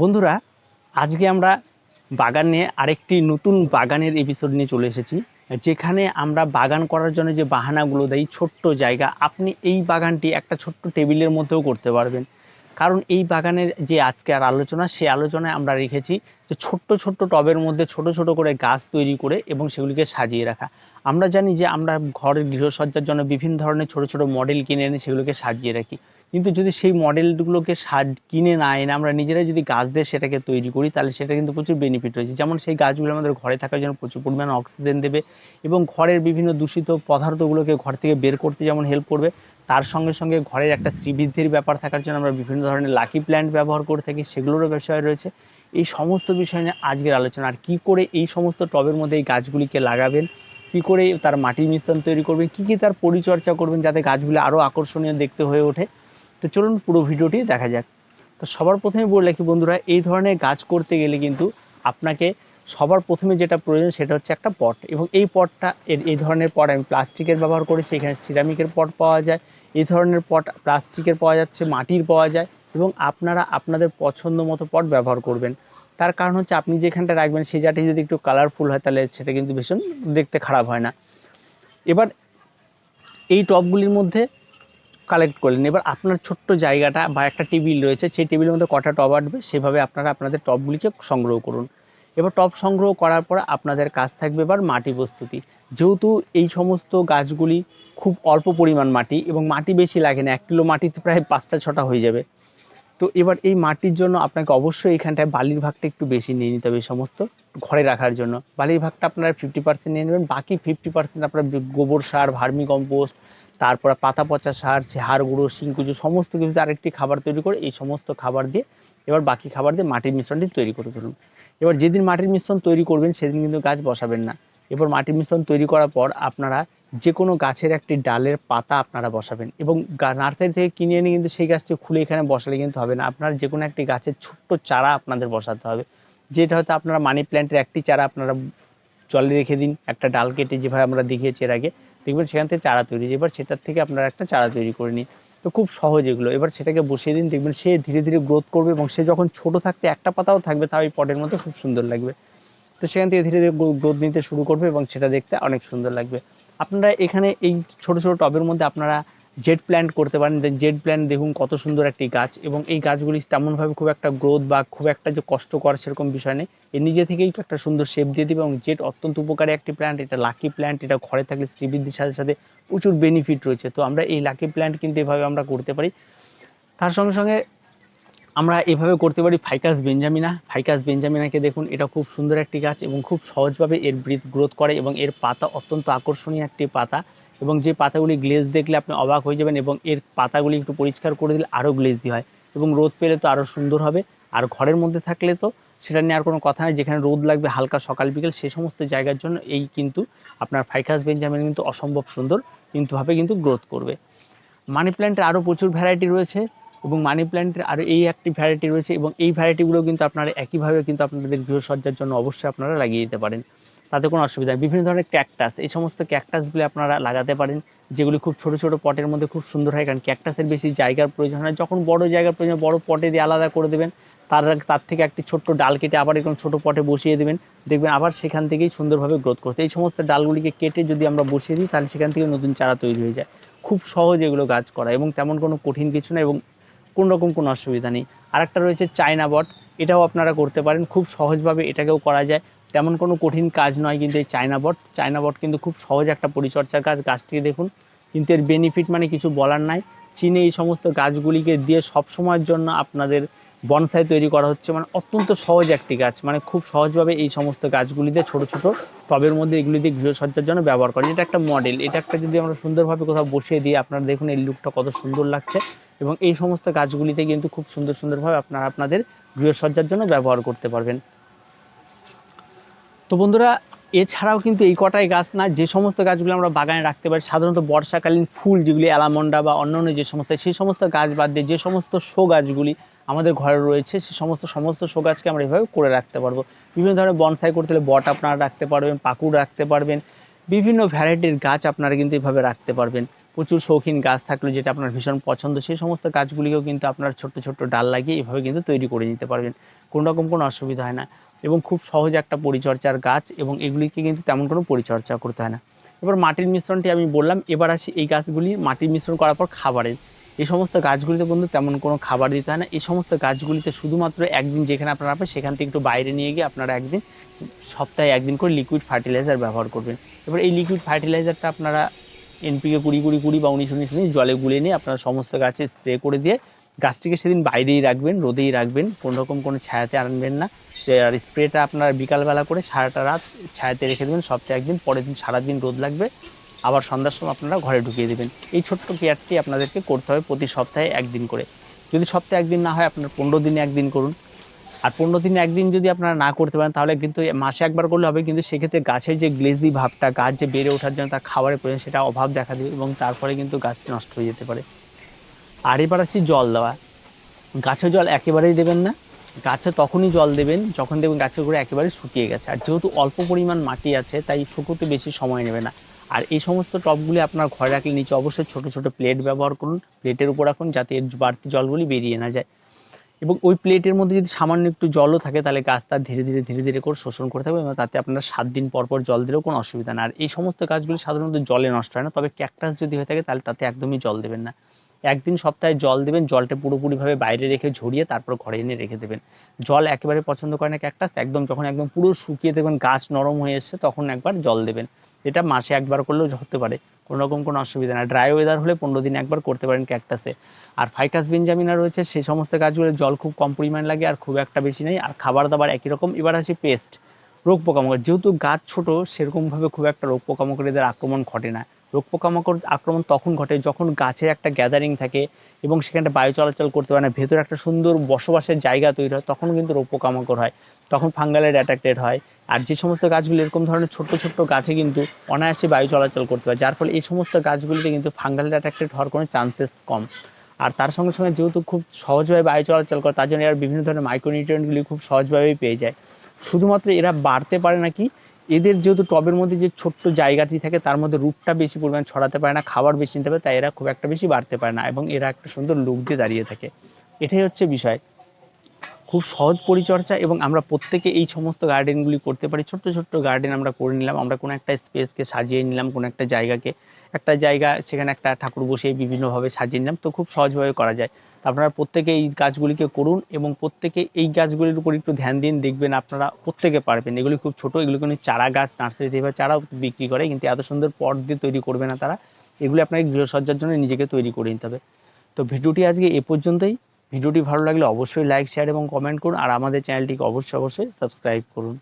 বন্ধুরা, আজকে আমরা বাগান নিয়ে আরেকটি নতুন বাগানের এপিসোড নিয়ে চলে এসেছি, যেখানে আমরা বাগান করার জন্য যে বাহানাগুলো দেই, ছোট্ট জায়গা, আপনি এই বাগানটি একটা ছোট্ট টেবিলের মধ্যেও করতে পারবেন। কারণ এই বাগানের যে আজকে আর আলোচনা, সেই আলোচনায় আমরা রেখেছি যে ছোট্ট ছোট্ট টবের মধ্যে ছোট ছোট করে গাছ তৈরি করে এবং সেগুলিকে সাজিয়ে রাখা। আমরা জানি যে আমরা ঘরের গৃহসজ্জার জন্য বিভিন্ন ধরনের ছোট ছোট মডেল কিনে এনে সেগুলোকে সাজিয়ে রাখি, কিন্তু যদি সেই মডেলগুলোকে কিনে না এনে আমরা নিজেরাই যদি গাছ দিয়ে সেটাকে তৈরি করি, তাহলে সেটা কিন্তু প্রচুর বেনিফিট রয়েছে। যেমন সেই গাছগুলো আমাদের ঘরে থাকার জন্য প্রচুর পরিমাণে অক্সিজেন দেবে এবং ঘরের বিভিন্ন দূষিত পদার্থগুলোকে ঘর থেকে বের করতে যেমন হেল্প করবে, তার সঙ্গে সঙ্গে ঘরের একটা শ্রীবৃদ্ধির ব্যাপার থাকার জন্য আমরা বিভিন্ন ধরনের লাকি প্ল্যান্ট ব্যবহার করে থাকি, সেগুলোরও বিষয় রয়েছে। এই সমস্ত বিষয় নিয়ে আজকের আলোচনা। আর কী করে এই সমস্ত টবের মধ্যে এই গাছগুলিকে লাগাবেন, কী করে তার মাটির মিশ্রণ তৈরি করবেন, কী কী তার পরিচর্যা করবেন যাতে গাছগুলি আরও আকর্ষণীয় দেখতে হয়ে ওঠে, তো চলুন পুরো ভিডিওটি দেখা যাক। তো সবার প্রথমে বলে রাখি বন্ধুরা, এই ধরনের গাছ করতে গেলে কিন্তু আপনাকে সবার প্রথমে যেটা প্রয়োজন সেটা হচ্ছে একটা পট, এবং এই পটটা এই ধরনের পট আমি প্লাস্টিকের ব্যবহার করেছি। এখানে সিরামিকের পট পাওয়া যায়, এই ধরনের পট প্লাস্টিকের পাওয়া যাচ্ছে, মাটির পাওয়া যায়, এবং আপনারা আপনাদের পছন্দ মতো পট ব্যবহার করবেন। তার কারণ হচ্ছে আপনি যেখানটা রাখবেন সেই জায়গাটি যদি একটু কালারফুল হয় তাহলে সেটা কিন্তু ভীষণ দেখতে খারাপ হয় না। এবার এই টবগুলির মধ্যে কালেক্ট করলেন, এবার আপনার ছোট্ট জায়গাটা বা একটা টেবিল রয়েছে, সেই টেবিলের মধ্যে কটা টব আসবে সেভাবে আপনারা আপনাদের টবগুলিকে সংগ্রহ করুন। এবার টব সংগ্রহ করার পর আপনাদের কাজ থাকবে এবার মাটি প্রস্তুতি। যেহেতু এই সমস্ত গাছগুলি খুব অল্প পরিমাণ মাটি, এবং মাটি বেশি লাগে না, 1 কিলো মাটিতে প্রায় 5টা 6টা হয়ে যাবে। তো এবার এই মাটির জন্য আপনাকে অবশ্যই এখানটায় বালির ভাগটা একটু বেশি নিয়ে নিতে হবে। এই সমস্ত ঘরে রাখার জন্য বালির ভাগটা আপনারা 50% নিয়ে নেবেন, বাকি 50% আপনারা গোবর সার, ভার্মি কম্পোস্ট, তারপরে পাতা পচা সার, হাড় গুঁড়ো, শিংকুচু, সমস্ত কিছু আরেকটি খাবার তৈরি করে এই সমস্ত খাবার দিয়ে এবার বাকি খাবার দিয়ে মাটির মিশ্রণটি তৈরি করে ফেলুন। এবার যেদিন মাটির মিশ্রণ তৈরি করবেন সেদিন কিন্তু গাছ বসাবেন না। এবার মাটির মিশ্রণ তৈরি করার পর আপনারা যে কোনো গাছের একটি ডালের পাতা আপনারা বসাবেন, এবং নার্সারি থেকে কিনে এনে কিন্তু সেই গাছটি খুলে এখানে বসালে কিন্তু হবে না। আপনার যে কোনো একটি গাছের ছোট্ট চারা আপনাদের বসাতে হবে, যেটা হয়তো আপনারা মানি প্ল্যান্টের একটি চারা আপনারা জলে রেখে দিন, একটা ডাল কেটে যেভাবে আমরা দেখিয়েছি এর আগে, দেখবেন সেখান থেকে চারা তৈরি। এবার সেটার থেকে আপনারা একটা চারা তৈরি করে নিন। তো খুব সহজ এগুলো। এবার সেটাকে বসিয়ে দিন, দেখবেন সে ধীরে ধীরে গ্রোথ করবে, এবং সে যখন ছোট থাকতে একটা পাতাও থাকবে তাও এই পটের মধ্যে খুব সুন্দর লাগবে। তো সেখান থেকে ধীরে ধীরে গ্রোথ নিতে শুরু করবে এবং সেটা দেখতে অনেক সুন্দর লাগবে। আপনারা এখানে এই ছোট ছোট টবের মধ্যে আপনারা জেড প্ল্যান্ট করতে পারেন। জেড প্ল্যান্ট দেখুন কত সুন্দর একটি গাছ, এবং এই গাছগুলি তেমনভাবে খুব একটা গ্রোথ বা খুব একটা যে কষ্টকর সেরকম বিষয় নেই, এর নিজে থেকেই একটা সুন্দর শেপ দিয়ে দেবে। এবং জেড অত্যন্ত উপকারী একটি প্ল্যান্ট, এটা লাকি প্ল্যান্ট, এটা ঘরে থাকলে শ্রীবৃদ্ধির সাথে সাথে প্রচুর বেনিফিট রয়েছে। তো আমরা এই লাকি প্ল্যান্ট কিন্তু এভাবে আমরা করতে পারি। তার সঙ্গে সঙ্গে আমরা এভাবে করতে পারি ফাইকাস বেঞ্জামিনাকে দেখুন, এটা খুব সুন্দর একটি গাছ এবং খুব সহজভাবে এর গ্রোথ করে, এবং এর পাতা অত্যন্ত আকর্ষণীয় একটি পাতা, এবং যে পাতাগুলি গ্লেজ দেখলে আপনি অবাক হয়ে যাবেন, এবং এর পাতাগুলি একটু পরিষ্কার করে দিলে আরও গ্লেজি হয়, এবং রোদ পেলে তো আরও সুন্দর হবে। আর ঘরের মধ্যে থাকলে তো সেটা নিয়ে আর কোনো কথা নেই, যেখানে রোদ লাগবে হালকা সকাল বিকেল সেই সমস্ত জায়গার জন্য এই কিন্তু আপনার ফাইকাস বেঞ্জামিন কিন্তু অসম্ভব সুন্দর কিন্তুভাবে কিন্তু গ্রোথ করবে। মানি প্ল্যান্টের আরও প্রচুর ভ্যারাইটি রয়েছে, এবং মানি প্ল্যান্টের আরও এই একটি ভ্যারাইটি রয়েছে, এবং এই ভ্যারাইটিগুলো কিন্তু আপনারা একইভাবে কিন্তু আপনাদের গৃহসজ্জার জন্য অবশ্যই আপনারা লাগিয়ে দিতে পারেন, তাতে কোনো অসুবিধা নেই। বিভিন্ন ধরনের ক্যাকটাস, এই সমস্ত ক্যাকটাসগুলি আপনারা লাগাতে পারেন, যেগুলি খুব ছোটো ছোটো পটের মধ্যে খুব সুন্দর হয়। কারণ ক্যাকটাসের বেশি জায়গার প্রয়োজন হয়, যখন বড় জায়গার প্রয়োজন বড় পটে দিয়ে আলাদা করে দেবেন, তার থেকে একটি ছোট্ট ডাল কেটে আবার এরকম ছোটো পটে বসিয়ে দেবেন, দেখবেন আবার সেখান থেকেই সুন্দরভাবে গ্রোথ করতে। এই সমস্ত ডালগুলিকে কেটে যদি আমরা বসিয়ে দিই তাহলে সেখান থেকে নতুন চারা তৈরি হয়ে যায়। খুব সহজ এগুলো গাছ করা, এবং তেমন কোনো কঠিন কিছু না, এবং কোনো রকম কোনো অসুবিধা নেই। আরেকটা রয়েছে চায়না বট, এটাও আপনারা করতে পারেন, খুব সহজভাবে এটাকেও করা যায়, তেমন কোনো কঠিন কাজ নয়। কিন্তু এই চায়না বট কিন্তু খুব সহজ একটা পরিচর্যার কাজ। গাছটিকে দেখুন, কিন্তু এর বেনিফিট মানে কিছু বলার নাই। চীনে এই সমস্ত গাছগুলিকে দিয়ে সবসময়ের জন্য আপনাদের বনসাই তৈরি করা হচ্ছে, মানে অত্যন্ত সহজ একটি গাছ, মানে খুব সহজভাবে এই সমস্ত গাছগুলি দিয়ে ছোটো ছোটো টবের মধ্যে এগুলি দিয়ে গৃহসজ্জার জন্য ব্যবহার করেন। এটা একটা মডেল, এটা একটা যদি আমরা সুন্দরভাবে কোথাও বসিয়ে দিই, আপনারা দেখুন এই লুকটা কত সুন্দর লাগছে, এবং এই সমস্ত গাছগুলিতে কিন্তু খুব সুন্দরভাবে আপনারা আপনাদের গৃহসজ্জার জন্য ব্যবহার করতে পারবেন। তো বন্ধুরা, এছাড়াও কিন্তু এই কটাই গাছ না, যে সমস্ত গাছগুলো আমরা বাগানে রাখতে পারি সাধারণত বর্ষাকালীন ফুল, যেগুলি অ্যালামন্ডা বা অন্যান্য যে সমস্ত, সেই সমস্ত গাছ বাদ দিয়ে যে সমস্ত শো গাছগুলি আমাদের ঘরে রয়েছে, সে সমস্ত শো গাছকে আমরা এভাবে করে রাখতে পারবো। বিভিন্ন ধরনের বনসাই করতে হলে বট আপনারা রাখতে পারবেন, পাকুড় রাখতে পারবেন, বিভিন্ন ভ্যারাইটির গাছ আপনারা কিন্তু এভাবে রাখতে পারবেন। প্রচুর শৌখিন গাছ থাকলে যেটা আপনার ভীষণ পছন্দ, সেই সমস্ত গাছগুলিকেও কিন্তু আপনার ছোট্ট ছোট্ট ডাল লাগিয়ে এভাবে কিন্তু তৈরি করে নিতে পারবেন। কোনো রকম কোনো অসুবিধা হয় না এবং খুব সহজ একটা পরিচর্যার গাছ, এবং এগুলিকে কিন্তু তেমন কোনো পরিচর্যা করতে হয় না। এবার মাটির মিশ্রণটি আমি বললাম, এবার আসি এই গাছগুলি মাটির মিশ্রণ করার পর খাবারের। এই সমস্ত গাছগুলিতে বন্ধু তেমন কোনো খাবার দিতে হয় না। এই সমস্ত গাছগুলিতে শুধুমাত্র একদিন যেখানে আপনারা পাবেন সেখান থেকে একটু বাইরে নিয়ে গিয়ে আপনারা একদিন, সপ্তাহে একদিন করে লিকুইড ফার্টিলাইজার ব্যবহার করবেন। এবার এই লিকুইড ফার্টিলাইজারটা আপনারা এনপিকে 20-20-20 বা 19-19 জলে গুলে নিয়ে আপনারা সমস্ত গাছে স্প্রে করে দিয়ে গাছটিকে সেদিন বাইরেই রাখবেন, রোদেই রাখবেন, কোনো রকম কোনো ছায়াতে আনবেন না। আর স্প্রেটা আপনারা বিকালবেলা করে সারাটা রাত ছায়াতে রেখে দেবেন সপ্তাহে একদিন, পরের দিন সারাদিন রোদ লাগবে, আবার সন্ধ্যার সময় আপনারা ঘরে ঢুকিয়ে দেবেন। এই ছোট্ট কেয়ারটি আপনাদেরকে করতে হবে প্রতি সপ্তাহে একদিন করে। যদি সপ্তাহে একদিন না হয় আপনার 15 দিনে একদিন করুন। আর 15 দিনে একদিন যদি আপনারা না করতে পারেন তাহলে কিন্তু মাসে একবার করলে হবে, কিন্তু সেক্ষেত্রে গাছের যে গ্লেজি ভাবটা, গাছ যে বেড়ে ওঠার জন্য তার খাবারের প্রয়োজন, সেটা অভাব দেখা দেবে এবং তারপরে কিন্তু গাছ নষ্ট হয়ে যেতে পারে। আর এবার আসছি জল দেওয়া। গাছে জল একেবারেই দেবেন না। গাছে তখনই জল দেবেন যখন দেখবেন গাছের গোড়া একেবারে শুকিয়ে গেছে। আর যেহেতু অল্প পরিমাণ মাটি আছে তাই শুকোতে বেশি সময় নেবে না। আর এই সমস্ত টবগুলি আপনার ঘরে রাখলে নিচে অবশ্যই ছোট ছোট প্লেট ব্যবহার করুন, প্লেটের উপর রাখুন যাতে এর বাড়তি জলগুলি বেরিয়ে না যায়। এবং ওই প্লেটের মধ্যে যদি সামান্য একটু জলও থাকে তাহলে গাছ তার ধীরে ধীরে ধীরে ধীরে করে শোষণ করতে হবে, এবং তাতে আপনার 7 দিন পর পর জল দিলেও কোনো অসুবিধা না। আর এই সমস্ত গাছগুলি সাধারণত জলে নষ্ট হয় না, তবে ক্যাকটাস যদি হয়ে থাকে তাহলে তাতে একদমই জল দেবেন না। একদিন সপ্তাহে জল দেবেন, জলটা পুরোপুরিভাবে বাইরে রেখে ঝরিয়ে তারপর ঘরে এনে রেখে দেবেন। জল একেবারে পছন্দ করে না ক্যাকটাস, একদম যখন একদম পুরো শুকিয়ে দেখবেন গাছ নরম হয়ে এসছে তখন একবার জল দেবেন। এটা মাসে একবার করলেও হতে পারে, কোনো রকম কোনো অসুবিধা না। ড্রাই ওয়েদার হলে 15 দিনে একবার করতে পারেন ক্যাকটাসে। আর ফাইকাস বেঞ্জামিনা রয়েছে, সেই সমস্ত গাছগুলো জল খুব কম পরিমাণ লাগে আর খুব একটা বেশি নেই, আর খাবার দাবার একই রকম। এবার আসি পেস্ট, রোগ পোকামাকড়। যেহেতু গাছ ছোট সেরকমভাবে খুব একটা রোগ পোকামাকড়ের আক্রমণ ঘটে না। রোগ পোকামাকড় আক্রমণ তখন ঘটে যখন গাছের একটা গ্যাদারিং থাকে এবং সেখানটা বায়ু চলাচল করতে পারে না, ভেতরে একটা সুন্দর বসবাসের জায়গা তৈরি হয়, তখন কিন্তু রোগ পোকামাকড় হয়, তখন ফাঙ্গালের অ্যাটাকেড হয়। আর যে সমস্ত গাছগুলি এরকম ধরনের ছোট্ট ছোট্ট গাছে কিন্তু অনায়াসে বায়ু চলাচল করতে পারে, যার ফলে এই সমস্ত গাছগুলিতে কিন্তু ফাঙ্গালের অ্যাটাকেড হওয়ার কোনো চান্সেস কম। আর তার সঙ্গে সঙ্গে যেহেতু খুব সহজভাবে বায়ু চলাচল করে তার জন্য এর বিভিন্ন ধরনের মাইক্রোনিউট্রিয়েন্টগুলি খুব সহজভাবেই পেয়ে যায়। শুধুমাত্র এরা বাড়তে পারে নাকি, এদের যেহেতু টবের মধ্যে যে ছোট্ট জায়গাটি থাকে তার মধ্যে রুটটা বেশি পরিমাণ ছড়াতে পারে না, খাবার বেশি নিতে পারে, তাই এরা খুব একটা বেশি বাড়তে পারে না এবং এরা একটা সুন্দর লুক দিয়ে দাঁড়িয়ে থাকে। এটাই হচ্ছে বিষয়। খুব সহজ পরিচর্যা এবং আমরা প্রত্যেকে এই সমস্ত গার্ডেনগুলি করতে পারি। ছোট্ট ছোট্ট গার্ডেন আমরা করে নিলাম, আমরা কোনো একটা স্পেসকে সাজিয়ে নিলাম, কোনো একটা জায়গাকে, একটা জায়গা সেখানে একটা ঠাকুর বসিয়ে বিভিন্নভাবে সাজিয়ে নিলাম, তো খুব সহজভাবে করা যায়। তো আপনারা প্রত্যেকে এই গাছগুলিকে করুন এবং প্রত্যেকে এই গাছগুলির উপর একটু ধ্যান দিন, দেখবেন আপনারা প্রত্যেকে পারবেন। এগুলি খুব ছোটো, এগুলো কিন্তু চারা গাছ, নার্সারি থেকে চারাও বিক্রি করে, কিন্তু এত সুন্দর পট দিয়ে তৈরি করবে না তারা, এগুলি আপনাকে গৃহসজ্জার জন্য নিজেকে তৈরি করে নিতে হবে। তো ভিডিওটি আজকে এ পর্যন্তই। ভিডিওটি ভালো লাগলে অবশ্যই লাইক, শেয়ার এবং কমেন্ট করুন, আর আমাদের চ্যানেলটিকে অবশ্যই সাবস্ক্রাইব করুন।